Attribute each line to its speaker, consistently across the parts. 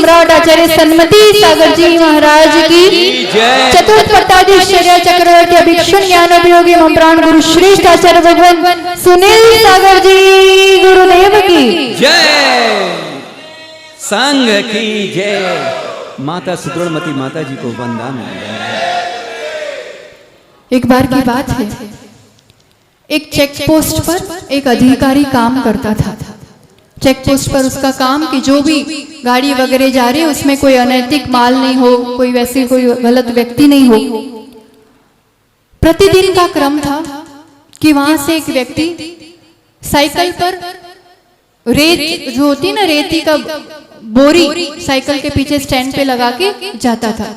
Speaker 1: सम्राट आचार्य सन्मति सागर जी महाराज की चतुर्थ पट्टाधीश्वर्य चक्रवर्ती भिक्षु ज्ञानोपयोगी मम प्राण गुरु श्रेष्ठ आचार्य भगवान सुनील सागर जी गुरुदेव की
Speaker 2: जय। संघ की जय। माता सुब्रमती माता जी को वंदन।
Speaker 1: एक बार की बात है, एक चेक पोस्ट पर एक अधिकारी काम करता था। चेक पोस्ट पर उसका काम कि जो भी गाड़ी वगैरह जा रही है उसमें कोई अनैतिक माल नहीं हो, कोई वैसे कोई गलत व्यक्ति नहीं हो। प्रतिदिन का क्रम था कि वहां से एक व्यक्ति साइकिल पर रेत जो होती ना, रेती का बोरी साइकिल के पीछे स्टैंड पे लगा के जाता था।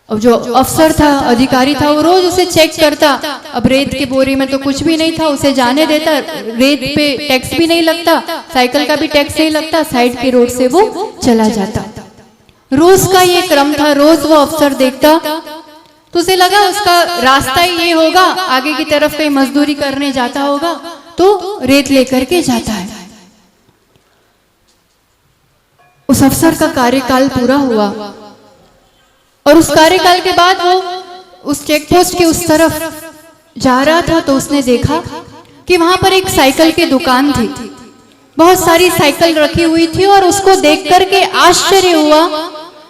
Speaker 1: अब जो अफसर था, अधिकारी था, वो रोज उसे चेक करता। अब रेत के बोरी में तो कुछ भी नहीं था, उसे जाने देता। रेत पे टैक्स भी नहीं लगता, साइकिल का भी टैक्स नहीं लगता, साइड के रोड से वो चला जाता। रोज का ये क्रम था, रोज वो अफसर देखता तो उसे लगा उसका रास्ता ही ये होगा, आगे की तरफ कहीं मजदूरी करने जाता होगा तो रेत लेकर के जाता है। उस अफसर का कार्यकाल पूरा हुआ और उस कार्यकाल के बाद वो उस चेक पोस्ट के उस तरफ जा रहा था तो उसने देखा कि वहां पर एक साइकिल की दुकान थी। बहुत सारी साइकिल रखी हुई थी और उसको देख करके आश्चर्य हुआ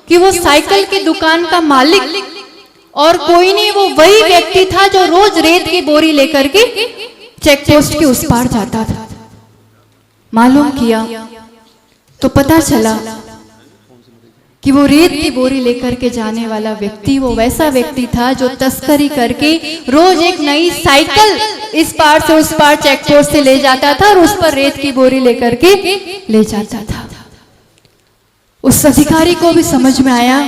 Speaker 1: कि वो साइकिल की दुकान का मालिक और कोई नहीं, वो वही व्यक्ति था जो रोज रेत की बोरी लेकर के चेक पोस्ट के उस पार जाता था। मालूम किया तो पता चला कि वो रेत की बोरी लेकर के जाने वाला व्यक्ति वो वैसा व्यक्ति था जो तस्करी करके रोज एक नई साइकिल इस पार से उस पार चेक पोस्ट से ले जाता था और उस पर रेत की बोरी लेकर के ले जाता था। उस अधिकारी को भी समझ में आया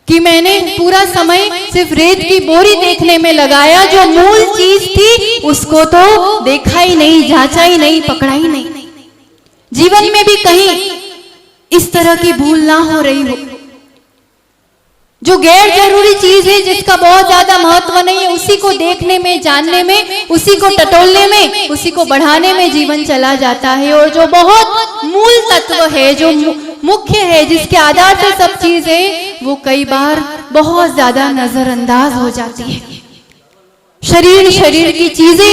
Speaker 1: कि मैंने पूरा समय सिर्फ रेत की बोरी देखने में लगाया, जो मूल चीज थी उसको तो देखा ही नहीं, जांचा ही नहीं, पकड़ा ही नहीं। जीवन में भी कहीं इस तरह की भूल ना हो रही हो। जो गैर जरूरी चीज है, जिसका बहुत ज्यादा महत्व नहीं है, उसी को देखने में, जानने में, उसी को टटोलने में, उसी को बढ़ाने में जीवन चला जाता है। और जो बहुत मूल तत्व है, जो मुख्य है, जिसके आधार से सब चीज है, वो कई बार बहुत ज्यादा नजरअंदाज हो जाती है। शरीर की चीजें,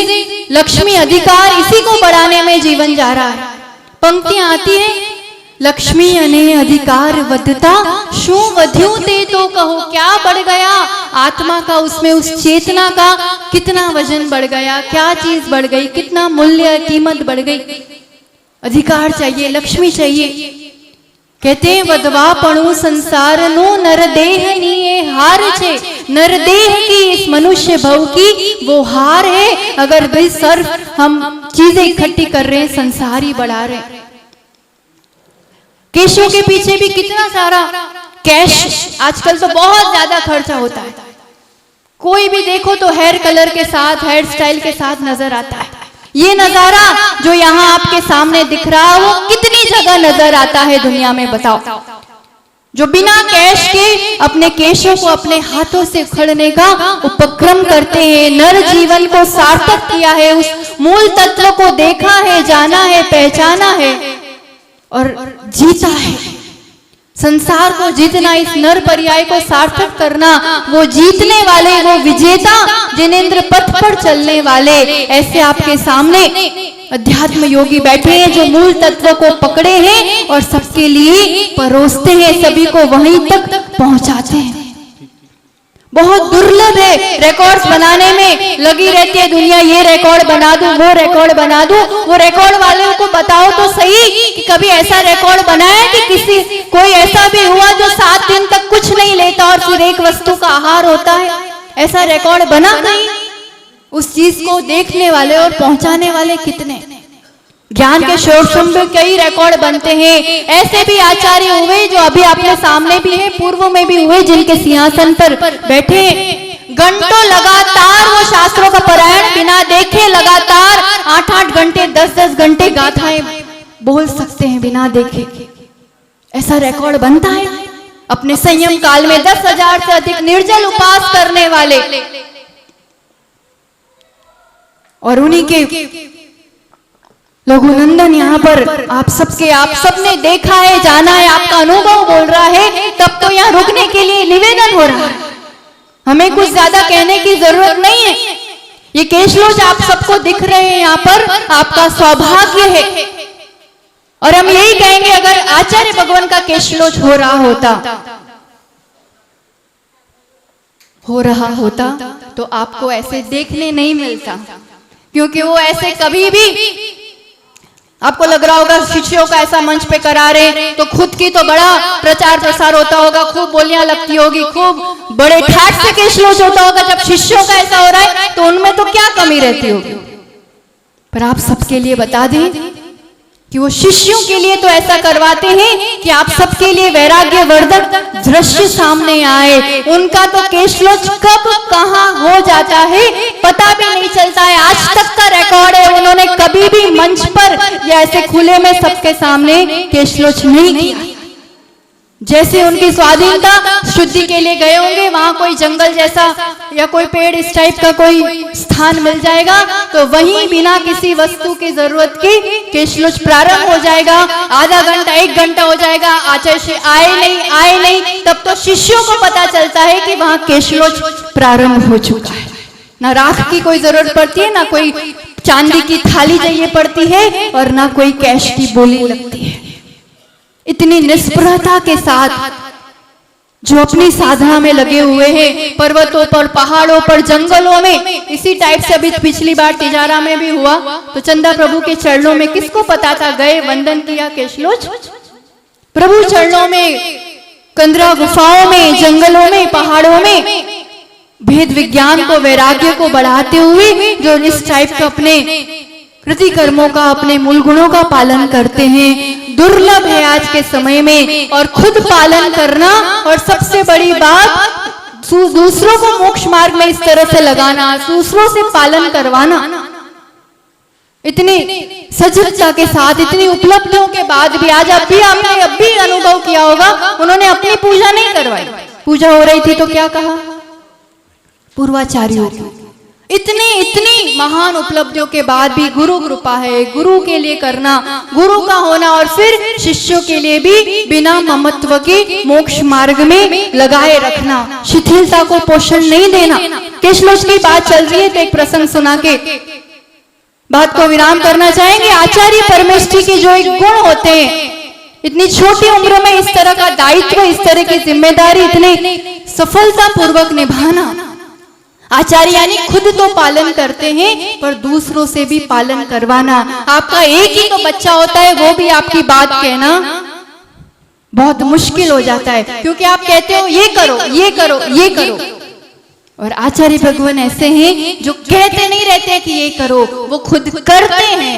Speaker 1: लक्ष्मी, अधिकार, इसी को बढ़ाने में जीवन जा रहा है। पंक्तियां आती है, लक्ष्मी अने अधिकार वधता शू वध्यू ते तो कहो, क्या बढ़ गया आत्मा का, उसमें उस चेतना का कितना वजन बढ़ गया, क्या चीज बढ़ गई, कितना मूल्य कीमत बढ़ गई। अधिकार चाहिए, लक्ष्मी चाहिए। कहते हैं वधवापणु संसार नो नरदेह नीए हार छे, नरदेह की इस मनुष्य भव की वो हार है। अगर भाई सर हम चीजें इकट्ठी कर रहे हैं, संसार ही बढ़ा रहे हैं। केशों के पीछे भी कितना सारा कैश आजकल तो बहुत ज्यादा खर्चा होता है। कोई भी देखो तो हेयर कलर के साथ, हेयर स्टाइल के साथ नजर आता है। ये नजारा जो यहाँ आपके सामने दिख रहा है, वो कितनी जगह नजर आता है दुनिया में, बताओ। जो बिना कैश के अपने केशों को अपने हाथों से उखड़ने का उपक्रम करते हैं, नर जीवन को सार्थक किया है, उस मूल तत्व को देखा है, जाना है, पहचाना है और जीता है। संसार को जीतना, इस नर पर्याय को सार्थक करना, वो जीतने वाले, वो विजेता, जिनेंद्र पथ पर चलने वाले, ऐसे आपके सामने अध्यात्म योगी बैठे हैं जो मूल तत्व को पकड़े हैं और सबके लिए परोसते हैं, सभी को वहीं तक पहुंचाते हैं। बहुत दुर्लभ है, रिकॉर्ड्स बनाने में लगी रहती है दुनिया, ये रिकॉर्ड बना दूं, वो रिकॉर्ड बना दूं। वो रिकॉर्ड वालों को बताओ तो सही कि कभी ऐसा रिकॉर्ड बनाया कि कोई ऐसा भी हुआ जो 7 दिन तक कुछ नहीं लेता और फिर एक वस्तु का आहार होता है। ऐसा रिकॉर्ड बना कहीं? उस चीज को देखने वाले और पहुंचाने वाले कितने। ज्ञान के शोषण में कई रिकॉर्ड बनते हैं। ऐसे भी आचार्य हुए जो अभी आपके सामने भी है, पूर्व में भी हुए, जिनके सिंहासन पर बैठे घंटों लगातार वो शास्त्रों का पारायण बिना देखे लगातार 8-8 घंटे, 10-10 घंटे गाथाएं बोल सकते हैं बिना देखे। ऐसा रिकॉर्ड बनता है। अपने संयम काल में 10,000 से अधिक निर्जल उपास करने वाले, और उन्हीं के लघुनंदन यहाँ पर आप सबने देखा है, जाना है, आप तब तो यहाँ रुकने के लिए निवेदन हो रहा है। हमें कुछ ज्यादा कहने की जरूरत नहीं है। ये केशलोच आप सबको दिख रहे हैं यहाँ पर, आपका सौभाग्य है। और हम यही कहेंगे, अगर आचार्य भगवान का केशलोच हो रहा होता तो आपको ऐसे देखने नहीं मिलता, क्योंकि वो ऐसे कभी भी, आपको लग रहा होगा शिष्यों का ऐसा मंच पे करा रहे तो खुद की तो बड़ा प्रचार प्रसार होता होगा, खूब बोलियां लगती होगी, खूब बड़े ठाट से केशलोच होता होगा। जब शिष्यों का ऐसा हो रहा है तो उनमें तो क्या कमी रहती होगी। पर आप सबके लिए बता दें कि वो शिष्यों के लिए तो ऐसा करवाते हैं कि आप सबके लिए वैराग्य वर्धक दृश्य सामने आए। उनका तो केशलोच कब कहां हो जाता है पता भी नहीं चलता है। आज तक का रिकॉर्ड है, उन्होंने कभी भी मंच पर या ऐसे खुले में सबके सामने केशलोच नहीं किया। जैसे उनकी स्वाधीनता शुद्धि के लिए गए होंगे, वहां कोई जंगल जैसा या कोई पेड़ इस टाइप का कोई स्थान मिल जाएगा तो वहीं बिना किसी वस्तु की जरूरत की केशलोच प्रारंभ हो जाएगा। आधा घंटा 1 घंटा हो जाएगा, आचार्य आए नहीं, तब तो शिष्यों को पता चलता है कि वहां केशलोच प्रारंभ हो चुका है। ना राख की कोई जरूरत पड़ती है, ना कोई चांदी की थाली चाहिए पड़ती है, और ना कोई कैश की बोली लगती है। इतनी निष्प्रहता के साथ जो अपनी साधना में लगे हुए हैं, पर्वतों पर, पहाड़ों पर, जंगलों में। इसी टाइप से अभी पिछली बार तिजारा में भी हुआ तो चंदा प्रभु के चरणों में किसको पता था, गए वंदन किया केशलोच। प्रभु चरणों में, कंदरा गुफाओं में, जंगलों में, पहाड़ों में भेद विज्ञान को, वैराग्य को बढ़ाते हुए जो इस टाइप का अपने कृति कर्मों का, अपने मूल गुणों का पालन करते हैं, दुर्लभ है आज के समय में। और खुद पालन करना, और सबसे बड़ी बात दूसरों को मोक्ष मार्ग में इस तरह से लगाना, दूसरों से पालन करवाना। इतनी सजगता के साथ, इतनी उपलब्धियों के बाद भी आज आपने अब भी अनुभव किया होगा, उन्होंने अपनी पूजा नहीं करवाई। पूजा हो रही थी तो क्या कहा, पूर्वाचार्यों की। इतनी महान उपलब्धियों के बाद भी गुरु कृपा है, गुरु के लिए करना, गुरु का होना, और फिर शिष्यों के लिए भी बिना ममत्व के मोक्ष मार्ग में लगाए रखना, शिथिलता को पोषण नहीं देना। केशलोच की बात चल रही है तो एक प्रसंग सुना के बात को विराम करना चाहेंगे। आचार्य परमेष्ठी के जो एक गुण होते हैं, इतनी छोटी उम्र में इस तरह का दायित्व, इस तरह की जिम्मेदारी इतने सफलता पूर्वक निभाना। आचार्य यानी खुद तो पालन करते हैं पर दूसरों से भी पालन करवाना। आपका एक ही तो बच्चा होता है, वो भी आपकी बात कहना बहुत मुश्किल हो जाता है, क्योंकि आप कहते हो ये करो, ये करो, ये करो। और आचार्य भगवान ऐसे हैं जो कहते नहीं रहते कि ये करो, वो खुद करते हैं।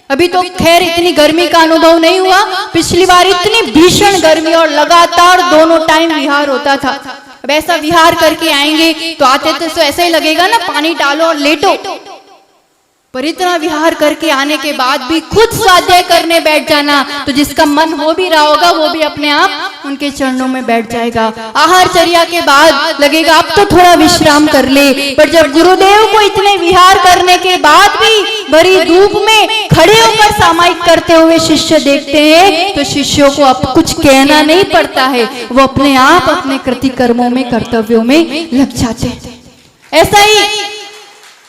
Speaker 1: अभी तो खैर इतनी गर्मी का अनुभव नहीं हुआ, पिछली बार इतनी भीषण गर्मी और लगातार दोनों टाइम विहार होता था। अब ऐसा विहार करके आएंगे तो आते तो ऐसा ही लगेगा ना, पानी डालो और लेटो। पर इतना विहार करके आने के बाद भी खुद स्वाध्याय करने बैठ जाना, तो जिसका मन हो भी रहा होगा वो भी अपने आप उनके चरणों में बैठ जाएगा। आहार चर्या के बाद लगेगा अब तो थोड़ा विश्राम कर ले, पर जब गुरुदेव को इतने विहार करने के बाद भी बड़ी धूप में खड़े होकर सामायिक करते हुए शिष्य देखते हैं तो शिष्यों को अब कुछ कहना नहीं पड़ता है, वो अपने आप अपने कृति कर्मों में, कर्तव्यों में लग जाते हैं। ऐसा ही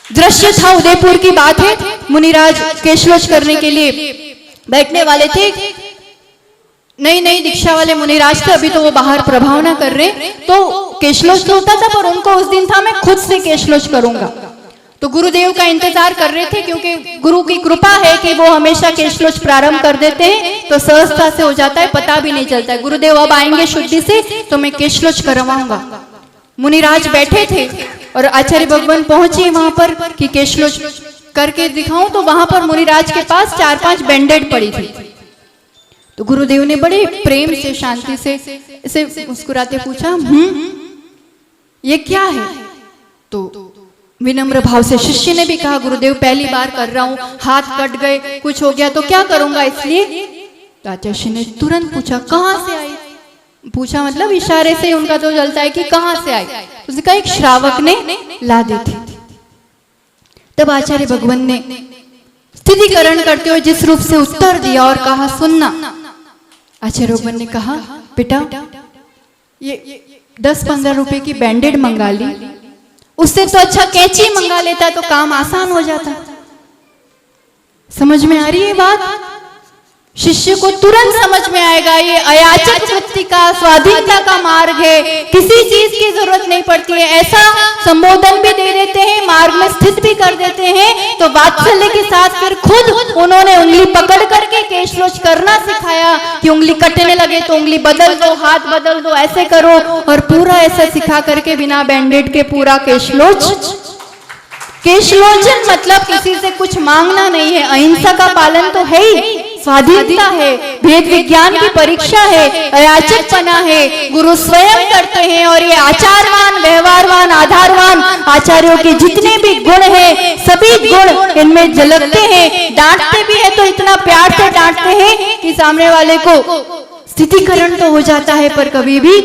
Speaker 1: दृश्य था, उदयपुर की बात है। मुनिराज केशलोच करने के लिए बैठने वाले थे, नई दीक्षा वाले मुनिराज थे, अभी तो वो बाहर प्रभावना कर रहे, तो केशलोच तो होता था, पर उनको उस दिन था मैं खुद से केशलोच करूंगा। तो गुरुदेव का इंतजार कर रहे थे, क्योंकि गुरु की कृपा है कि वो हमेशा केशलोच प्रारंभ कर देते हैं, तो सहजता से हो जाता है, पता भी नहीं चलता है। गुरुदेव अब आएंगे शुद्धि से तो मैं केशलोच करवाऊंगा। मुनिराज बैठे थे और आचार्य भगवान पहुंचे वहां पर कि केशलोच करके दिखाऊं, तो वहां पर मुनिराज के पास 4-5 बैंडेड पड़ी थी। तो गुरुदेव ने बड़े प्रेम से, शांति से, इसे मुस्कुराते पूछा, ये क्या है? तो विनम्र भाव से शिष्य ने भी कहा, गुरुदेव पहली बार कर रहा हूं, हाथ कट गए, कुछ हो गया तो क्या करूंगा, इसलिए। तो आचार्य ने तुरंत पूछा, कहां से आई? पूछा मतलब इशारे से उनका तो चलता है कि कहां से आई। उसने कहा एक श्रावक ने ला दी थी। तब आचार्य भगवान ने स्थितिकरण करते हुए जिस रूप से उत्तर दिया और कहा, सुनना। आचार्य भगवान ने कहा, बेटा ये 10-15 रुपए की बैंडेड मंगा ली, उससे तो अच्छा कैंची मंगा लेता तो काम आसान हो जाता। समझ में आ रही है बात? शिष्य को तुरंत समझ में आएगा ये अयाचक वृत्ति का, स्वाधीनता का मार्ग है, किसी चीज की जरूरत नहीं पड़ती है। ऐसा संबोधन भी दे देते हैं, मार्ग में स्थित भी कर देते हैं, तो वात्सल्य के साथ फिर खुद उन्होंने उंगली पकड़ करके केशलोच करना सिखाया कि उंगली कटने लगे तो उंगली बदल दो, हाथ बदल दो, ऐसे करो, और पूरा ऐसा सिखा करके बिना बैंडेड के पूरा केशलोच। केशलोचन मतलब किसी से कुछ मांगना नहीं है, अहिंसा का पालन तो है ही, स्वाधीनता है, भेद विज्ञान की परीक्षा है, अयाचकपना है, गुरु स्वयं करते हैं। और ये आचारवान, व्यवहारवान, आधारवान आचार्यों के जितने भी गुण हैं, सभी गुण इनमें झलकते हैं। डांटते भी है तो इतना प्यार से डांटते हैं कि सामने वाले को स्थितिकरण तो हो जाता है, पर कभी भी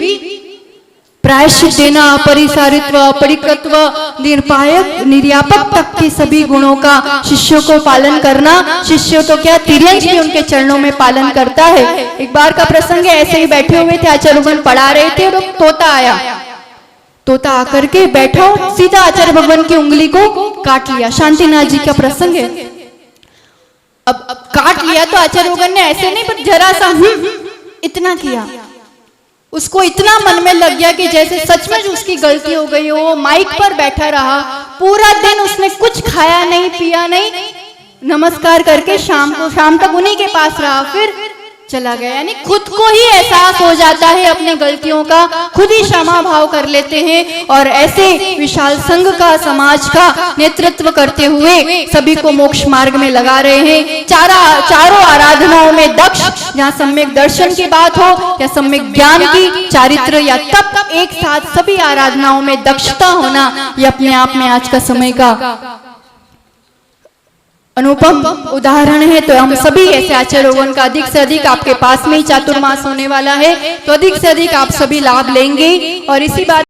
Speaker 1: प्रायश्चित देना, परिसारित्व, परिकत्व, निरपायक, निर्यापक तक के सभी गुणों का शिष्यों को पालन करना, शिष्यों तो क्या तिर्यंश भी उनके चरणों में पालन करता है। एक बार का प्रसंग है, ऐसे ही बैठे हुए थे, आचार्यगण पढ़ा रहे थे और एक तोता आया। तोता आकर के बैठा और सीधा आचार्य भगवान की उंगली को काट लिया। शांतिनाथ जी का प्रसंग है। अब काट लिया तो आचार्य भगवान ने ऐसे नहीं पर जरा सा इतना किया, उसको इतना मन में लग गया कि जैसे सचमुच उसकी गलती हो गई हो। माइक पर बैठा रहा, पूरा दिन उसने कुछ खाया नहीं, पिया नहीं, नमस्कार करके शाम तक उन्हीं के पास रहा, फिर चला गया। यानी खुद को ही एहसास हो जाता है अपनी गलतियों का, खुद ही क्षमा भाव कर लेते हैं और ऐसे विशाल संघ का, समाज का नेतृत्व करते हुए सभी को मोक्ष मार्ग में लगा रहे हैं। चारों आराधनाओं में दक्ष, जहाँ सम्यक दर्शन की बात हो या सम्यक ज्ञान की, चारित्र या तप, एक साथ सभी आराधनाओं में दक्षता होना, ये अपने आप में आज का समय का अनुपम उदाहरण है। तो हम सभी ऐसे आचार्यों का अधिक से अधिक, आपके पास में ही चातुर्मास होने वाला है, तो अधिक से अधिक आप सभी लाभ लेंगे। और इसी बात